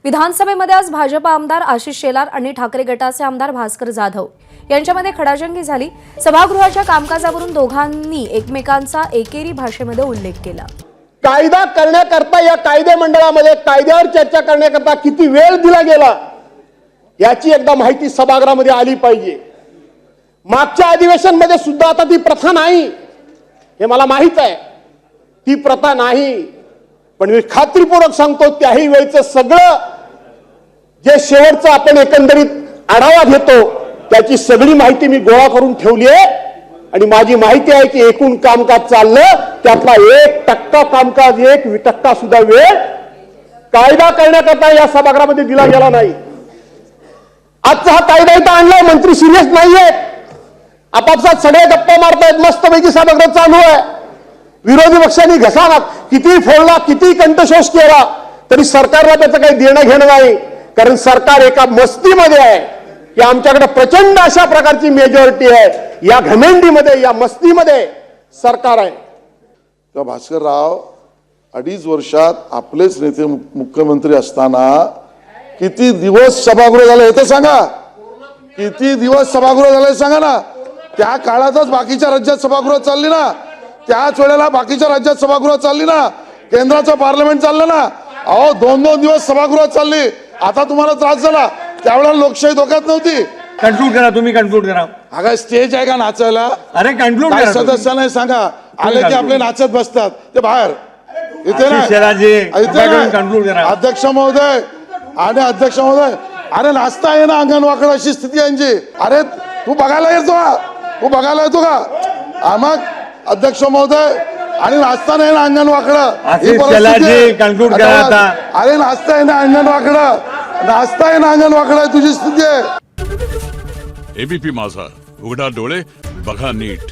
विधानसभेमध्ये आज भाजपा आमदार आशिष शेलार आणि ठाकरे गटाचे आमदार भास्कर जाधव यांच्यामध्ये खडाजंगी झाली। सभागृहाच्या कामकाजावरून दोघांनी एकमेकांचा एकेरी भाषेमध्ये उल्लेख केला। कायदा करण्याकरता या कायदे मंडळामध्ये कायद्यावर चर्चा करण्याकरता किती वेळ दिला गेला याची एकदा माहिती सभागृहामध्ये आली पाहिजे। मागच्या अधिवेशनमध्ये सुद्धा आता ती प्रथा नाही हे मला माहित आहे, ती प्रथा नाही, पण मी खात्रीपूर्वक सांगतो त्याही वेळचं सगळं जे शेवटचं आपण एकंदरीत आढावा घेतो त्याची सगळी माहिती मी गोळा करून ठेवली आहे आणि माझी माहिती आहे की एकूण कामकाज चाललं त्यातला 1% कामकाज 1% सुद्धा वेळ कायदा करण्याकरता या सभागृहामध्ये दिला गेला नाही। आजचा हा कायदा इथं आणलाय, मंत्री सिरियस नाहीये, आपापसात सगळे गप्पा मारतायत, मस्तपैकी सभागृह चालू आहे। विरोधी पक्षांनी घसाघात किती फोडला किती कंठशोष केला तरी सरकारला त्याचं काही देणं घेणं नाही, कारण सरकार एका मस्तीमध्ये आहे की आमच्याकडे प्रचंड अशा प्रकारची मेजॉरिटी आहे। या घमेंडीमध्ये या मस्तीमध्ये सरकार आहे। तर भास्करराव 2.5 वर्षात आपलेच नेते मुख्यमंत्री असताना किती दिवस सभागृह झाले हे तर सांगा, किती दिवस सभागृह झाले सांगा ना। त्या काळातच बाकीच्या राज्यात सभागृह चालली ना, त्याच वेळेला बाकीच्या राज्यात सभागृह चालली ना, केंद्राचं पार्लमेंट चाललं ना। अहो 2-2 दिवस सभागृह चालली, आता तुम्हाला त्रास झाला, त्यावेळेला लोकशाही धोक्यात नव्हती। कंक्लूड करा, तुम्ही कंक्लूड करा। अगं स्टेज आहे का नाचायला? अरे कंक्लूड काय करा। सदस्यांना सांगा, आले की आपले नाचत बसतात ते बाहेर, इथे कंक्लूड करा। अध्यक्ष महोदय आणि अध्यक्ष महोदय, अरे नाचता आहे ना अंगण वाकड अशी स्थिती यांची। अरे तू बघायला येतो का? तू बघायला येतो का? मग अध्यक्ष महोदय आणि नाचता नाही ना अंगण वाकड कंक्लूड करा आता। अरे नाचता आहे ना अंगण वाकड, नाचता आहे ना अंगण वाकड तुझी स्थिती आहे। एबीपी माझा, उघडा डोळे बघा नीट।